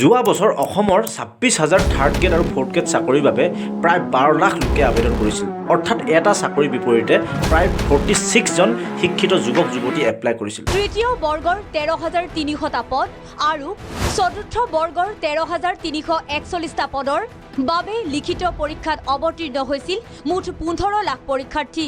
যোৱা বছৰ অসমৰ 26,000 থাৰ্ড গ্ৰেড আৰু ফ'ৰ্থ গ্ৰেড চাকৰিৰ বাবে প্ৰায় 12 লাখ লোকে আবেদন কৰিছিল। অৰ্থাৎ এটা চাকৰিৰ বিপৰীতে প্ৰায় 46জন শিক্ষিত যুৱক যুৱতী এপ্লাই কৰিছিল। তৃতীয় বৰ্গৰ 13,300টা পদ আৰু চতুৰ্থ বৰ্গৰ 13,341টা পদৰ বাবে লিখিত পৰীক্ষাত অৱতীৰ্ণ হৈছিল মুঠ 15 লাখ পৰীক্ষাৰ্থী।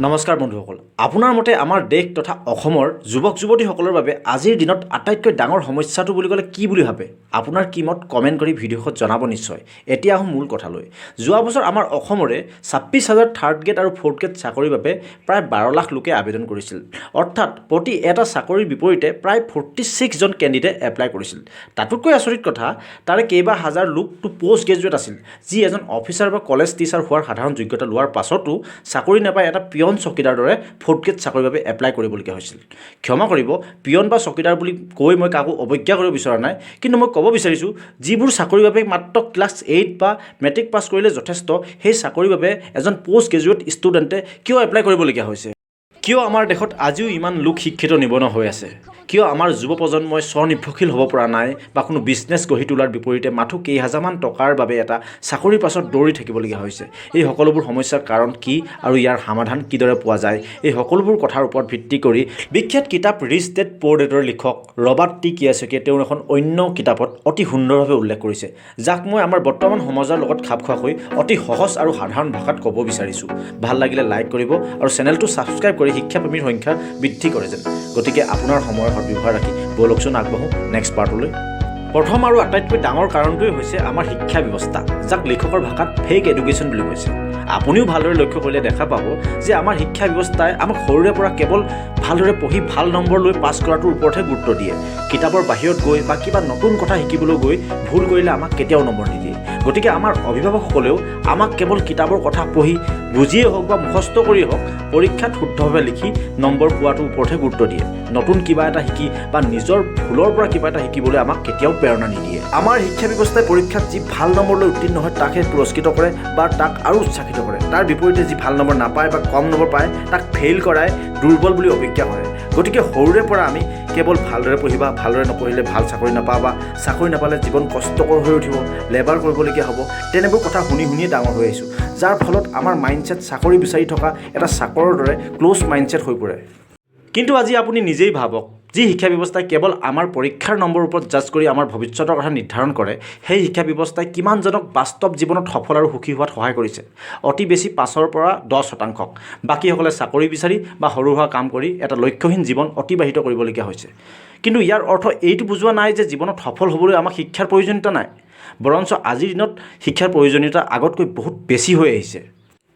নমস্কাৰ বন্ধুসকল, আপোনাৰ মতে আমাৰ দেশ তথা অসমৰ যুৱক যুৱতীসকলৰ বাবে আজিৰ দিনত আটাইতকৈ ডাঙৰ সমস্যাটো বুলি ক'লে কি বুলি ভাবে? আপোনাৰ কি মত কমেণ্ট কৰি ভিডিঅ'ত জনাব নিশ্চয়। এতিয়া আহোঁ মূল কথালৈ। যোৱা বছৰ আমাৰ অসমৰে 26,000 থাৰ্ড গ্ৰেড আৰু ফ'ৰ্থ গ্ৰেড চাকৰিৰ বাবে প্ৰায় 12 লাখ লোকে আবেদন কৰিছিল। অৰ্থাৎ প্ৰতি এটা চাকৰিৰ বিপৰীতে প্ৰায় 46জন কেণ্ডিডেট এপ্লাই কৰিছিল। তাতোতকৈ আচৰিত কথা, তাৰে কেইবা হাজাৰ লোকটো পষ্ট গ্ৰেজুৱেট আছিল, যি এজন অফিচাৰ বা কলেজ টিচাৰ হোৱাৰ সাধাৰণ যোগ্যতা লোৱাৰ পাছতো চাকৰি নাপাই এটা পিয়ন চকীদাৰ দৰে ফ'ৰ্থ গ্ৰেড চাকৰিৰ বাবে এপ্লাই কৰিবলগীয়া হৈছিল। ক্ষমা কৰিব, পিয়ন বা চকীদাৰ বুলি কৈ মই কাকো অৱজ্ঞা কৰিব বিচৰা নাই, কিন্তু মই ক'ব বিচাৰিছোঁ যিবোৰ চাকৰিৰ বাবে মাত্ৰ ক্লাছ 8 বা মেট্ৰিক পাছ কৰিলে যথেষ্ট, সেই চাকৰিৰ বাবে এজন পষ্ট গ্ৰেজুৱেট ষ্টুডেণ্টে কিয় এপ্লাই কৰিবলগীয়া হৈছে? কিয় আমাৰ দেশত আজিও ইমান লোক শিক্ষিত নিবনুৱা হৈ আছে? কিয় আমাৰ যুৱ প্ৰজন্মই স্বনিৰ্ভৰশীল হ'ব পৰা নাই বা কোনো বিজনেছ গঢ়ি তোলাৰ বিপৰীতে মাথো কেইহাজাৰমান টকাৰ বাবে এটা চাকৰিৰ পাছত দৌৰি থাকিবলগীয়া হৈছে? এই সকলোবোৰ সমস্যাৰ কাৰণ কি আৰু ইয়াৰ সমাধান কিদৰে পোৱা যায়, এই সকলোবোৰ কথাৰ ওপৰত ভিত্তি কৰি বিখ্যাত কিতাপ ৰিচ ডেড পুৰ ডেডৰ লিখক ৰবাৰ্ট টি কিয়ছাকিয়ে তেওঁৰ এখন অন্য কিতাপত অতি সুন্দৰভাৱে উল্লেখ কৰিছে, যাক মই আমাৰ বৰ্তমান সমাজৰ লগত খাপ খোৱাকৈ অতি সহজ আৰু সাধাৰণ ভাষাত ক'ব বিচাৰিছোঁ। ভাল লাগিলে লাইক কৰিব আৰু চেনেলটো ছাবস্ক্ৰাইব কৰি শিক্ষাপ্ৰেমীৰ সংখ্যা বৃদ্ধি কৰে যেন। গতিকে আপোনাৰ সময়ৰ সদ্ব্যৱহাৰ ৰাখি বলকচোন আগবাঢ়োঁ নেক্সট পাৰ্টলৈ। প্ৰথম আৰু আটাইতকৈ ডাঙৰ কাৰণটোৱে হৈছে আমাৰ শিক্ষা ব্যৱস্থা, যাক লেখকৰ ভাষাত ফেক এডুকেশ্যন বুলি কৈছে। আপুনিও ভালদৰে লক্ষ্য কৰিলে দেখা পাব যে আমাৰ শিক্ষা ব্যৱস্থাই আমাক সৰুৰে পৰা কেৱল ভালদৰে পঢ়ি ভাল নম্বৰ লৈ পাছ কৰাটোৰ ওপৰতহে গুৰুত্ব দিয়ে। কিতাপৰ বাহিৰত গৈ বা কিবা নতুন কথা শিকিবলৈ গৈ ভুল কৰিলে আমাক কেতিয়াও নম্বৰ নিদিয়ে। গতিকে আমাৰ অভিভাৱকসকলেও আমাক কেৱল কিতাপৰ কথা পঢ়ি বুজিয়েই হওক বা মুখস্থ কৰিয়েই হওক পৰীক্ষাত শুদ্ধভাৱে লিখি নম্বৰ পোৱাটোৰ ওপৰতহে গুৰুত্ব দিয়ে। নতুন কিবা এটা শিকি বা নিজৰ ভুলৰ পৰা কিবা এটা শিকিবলৈ আমাক কেতিয়াও প্ৰেৰণা নিদিয়ে। আমাৰ শিক্ষা ব্যৱস্থাই পৰীক্ষাত যি ভাল নম্বৰ লৈ উত্তীৰ্ণ হয় তাকহে পুৰস্কৃত কৰে বা তাক আৰু উৎসাহিত কৰে। তাৰ বিপৰীতে যি ভাল নম্বৰ নাপায় বা কম নম্বৰ পায় তাক ফেইল কৰাই দুৰ্বল বুলি অৱজ্ঞা কৰে। গতিকে সৰুৰে পৰা আমি কেৱল ভালদৰে পঢ়িবা, ভালদৰে নপঢ়িলে ভাল চাকৰি নাপাবা, চাকৰি নাপালে জীৱন কষ্টকৰ হৈ উঠিব, লেবাৰ কৰিবলগীয়া হ'ব, তেনেবোৰ কথা শুনি শুনিয়ে ডাঙৰ হৈ আহিছোঁ, যাৰ ফলত আমাৰ মাইণ্ডছেট চাকৰি বিচাৰি থকা এটা চাকৰৰ দৰে ক্ল'জ মাইণ্ডছেট হৈ পৰে। কিন্তু আজি আপুনি নিজেই ভাবক, যি শিক্ষা ব্যৱস্থাই কেৱল আমাৰ পৰীক্ষাৰ নম্বৰৰ ওপৰত জাজ কৰি আমাৰ ভৱিষ্যতৰ কথা নিৰ্ধাৰণ কৰে, সেই শিক্ষা ব্যৱস্থাই কিমানজনক বাস্তৱ জীৱনত সফল আৰু সুখী হোৱাত সহায় কৰিছে? অতি বেছি 5ৰ পৰা 10%। বাকীসকলে চাকৰি বিচাৰি বা সৰু সুৰা কাম কৰি এটা লক্ষ্যহীন জীৱন অতিবাহিত কৰিবলগীয়া হৈছে। কিন্তু ইয়াৰ অৰ্থ এইটো বুজোৱা নাই যে জীৱনত সফল হ'বলৈ আমাক শিক্ষাৰ প্ৰয়োজনীয়তা নাই, বৰঞ্চ আজিৰ দিনত শিক্ষাৰ প্ৰয়োজনীয়তা আগতকৈ বহুত বেছি হৈ আহিছে।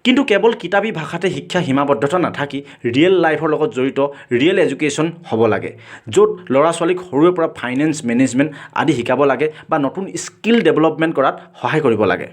কিন্তু কেৱল কিতাপী ভাষাতে শিক্ষা সীমাবদ্ধতা নাথাকি ৰিয়েল লাইফৰ লগত জড়িত ৰিয়েল এডুকেশ্যন হ'ব লাগে, য'ত ল'ৰা ছোৱালীক সৰুৰে পৰা ফাইনেন্স মেনেজমেণ্ট আদি শিকাব লাগে বা নতুন স্কিল ডেভেলপমেণ্ট কৰাত সহায় কৰিব লাগে।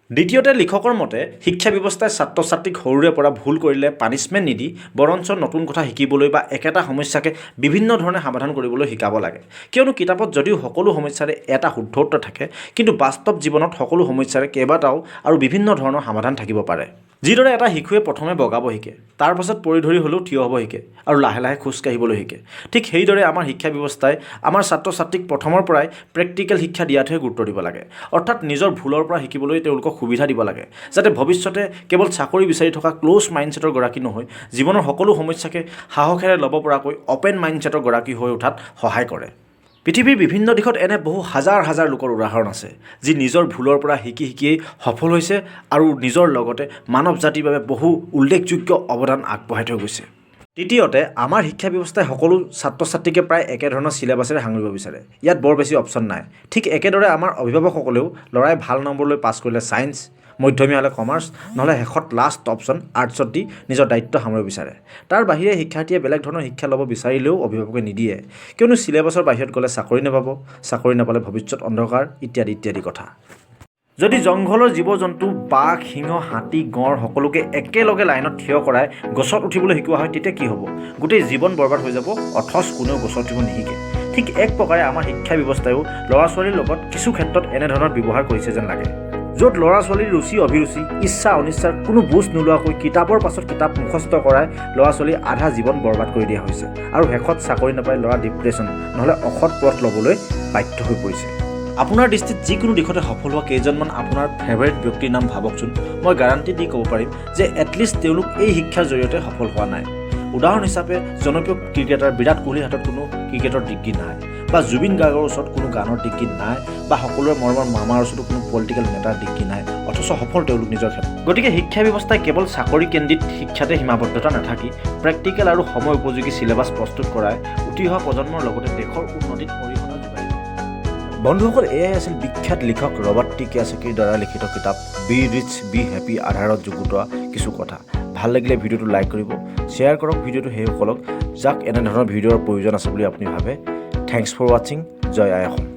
দ্বিতীয়তে, লিখকৰ মতে শিক্ষা ব্যৱস্থাই ছাত্ৰ ছাত্ৰীক সৰুৰে পৰা ভুল কৰিলে পানিছমেণ্ট নিদি বৰঞ্চ নতুন কথা শিকিবলৈ বা একেটা সমস্যাকে বিভিন্ন ধৰণে সমাধান কৰিবলৈ শিকাব লাগে। কিয়নো কিতাপত যদিও সকলো সমস্যাৰে এটা শুদ্ধ উত্তৰ থাকে, কিন্তু বাস্তৱ জীৱনত সকলো সমস্যাৰে কেইবাটাও আৰু বিভিন্ন ধৰণৰ সমাধান থাকিব পাৰে। যিদৰে এটা শিশুৱে প্ৰথমে বগাব শিকে, তাৰ পাছত পৰি ধৰি হ'লেও থিয় হ'ব শিকে আৰু লাহে লাহে খোজকাঢ়িবলৈ শিকে, ঠিক সেইদৰে আমাৰ শিক্ষা ব্যৱস্থাই আমাৰ ছাত্ৰ ছাত্ৰীক প্ৰথমৰ পৰাই প্ৰেক্টিকেল শিক্ষা দিয়াতহে গুৰুত্ব দিব লাগে। অৰ্থাৎ নিজৰ ভুলৰ পৰা শিকিবলৈ তেওঁলোকক সুবিধা দিব লাগে, যাতে ভৱিষ্যতে কেৱল চাকৰি বিচাৰি থকা ক্ল'জ মাইণ্ডছেটৰ গৰাকী নহয়, জীৱনৰ সকলো সমস্যাকে সাহসেৰে ল'ব পৰাকৈ অ'পেন মাইণ্ডছেটৰ গৰাকী হৈ উঠাত সহায় কৰে। পৃথিৱীৰ বিভিন্ন দিশত এনে বহু হাজাৰ হাজাৰ লোকৰ উদাহৰণ আছে, যি নিজৰ ভুলৰ পৰা শিকি শিকিয়েই সফল হৈছে আৰু নিজৰ লগতে মানৱ জাতিৰ বাবে বহু উল্লেখযোগ্য অৱদান আগবঢ়াই থৈ গৈছে। তৃতীয়তে, আমাৰ শিক্ষা ব্যৱস্থাই সকলো ছাত্ৰ ছাত্ৰীকে প্ৰায় একেধৰণৰ চিলেবাছেৰে সাঙুৰিব বিচাৰে। ইয়াত বৰ বেছি অপশ্যন নাই। ঠিক একেদৰে আমাৰ অভিভাৱকসকলেও ল'ৰাই ভাল নম্বৰ লৈ পাছ কৰিলে ছায়েন্স, মধ্যমীয়া হ'লে কমাৰ্চ, নহ'লে শেষত লাষ্ট অপশ্যন আৰ্টছত দি নিজৰ দায়িত্ব সামৰিব বিচাৰে। তাৰ বাহিৰে শিক্ষাৰ্থীয়ে বেলেগ ধৰণৰ শিক্ষা ল'ব বিচাৰিলেও অভিভাৱকে নিদিয়ে, কিয়নো চিলেবাছৰ বাহিৰত গ'লে চাকৰি নাপাব, চাকৰি নাপালে ভৱিষ্যত অন্ধকাৰ ইত্যাদি ইত্যাদি কথা। যদি জংঘলৰ জীৱ জন্তু বাঘ, সিংহ, হাতী, গঁড় সকলোকে একেলগে লাইনত থিয় কৰাই গছত উঠিবলৈ শিকোৱা হয়, তেতিয়া কি হ'ব? গোটেই জীৱন বৰবাদ হৈ যাব, অথচ কোনেও গছত উঠিব নিশিকে। ঠিক এক প্ৰকাৰে আমাৰ শিক্ষা ব্যৱস্থায়ো ল'ৰা ছোৱালীৰ লগত কিছু ক্ষেত্ৰত এনেধৰণৰ ব্যৱহাৰ কৰিছে যেন লাগে, য'ত ল'ৰা ছোৱালীৰ ৰুচি অভিৰুচি, ইচ্ছা অনিচ্ছাৰ কোনো বুজ নোলোৱাকৈ কিতাপৰ পাছত কিতাপ মুখস্থ কৰাই ল'ৰা ছোৱালীৰ আধা জীৱন বৰবাদ কৰি দিয়া হৈছে আৰু শেষত চাকৰি নাপাই ল'ৰা ডিপ্ৰেশ্যন নহ'লে অসৎ পথ ল'বলৈ বাধ্য হৈ পৰিছে আপোনাৰ দৃষ্টিত যিকোনো দিশতে সফল হোৱা কেইজনমান আপোনাৰ ফেভাৰিট ব্যক্তিৰ নাম ভাবকচোন মই গাৰাণ্টি দি ক'ব পাৰিম যে এটলিষ্ট তেওঁলোক এই শিক্ষাৰ জৰিয়তে সফল হোৱা নাই উদাহৰণ হিচাপে জনপ্ৰিয় ক্ৰিকেটাৰ বিৰাট কোহলিৰ হাতত কোনো ক্ৰিকেটৰ ডিগ্ৰী নাই বা জুবিন গাৰ্গৰ ওচৰত কোনো গানৰ ডিগ্ৰী নাই বা সকলোৰে মৰমৰ মামাৰ ওচৰতো কোনো পলিটিকেল নেতাৰ ডিগ্ৰী নাই অথচ সফল তেওঁলোক নিজৰ ক্ষেত্ৰত গতিকে শিক্ষা ব্যৱস্থাই কেৱল চাকৰি কেন্দ্ৰিত শিক্ষাতে সীমাবদ্ধতা নাথাকি প্ৰেক্টিকেল আৰু সময় উপযোগী চিলেবাছ প্ৰস্তুত কৰাই উঠি অহা প্ৰজন্মৰ লগতে দেশৰ উন্নতিত অৰিহণা যোগায় বন্ধুসকল এয়াই আছিল বিখ্যাত লিখক ৰবাৰ্ট টি কিয়ছাকিৰ দ্বাৰা লিখিত কিতাপ বি ৰিচ বি হেপী আধাৰত যুগুতোৱা কিছু কথা ভাল লাগিলে ভিডিঅ'টো লাইক কৰিব শ্বেয়াৰ কৰক ভিডিঅ'টো সেইসকলক যাক এনেধৰণৰ ভিডিঅ'ৰ প্ৰয়োজন আছে বুলি আপুনি ভাবে থেংকছ ফৰ ৱাচিং জয় আই অসম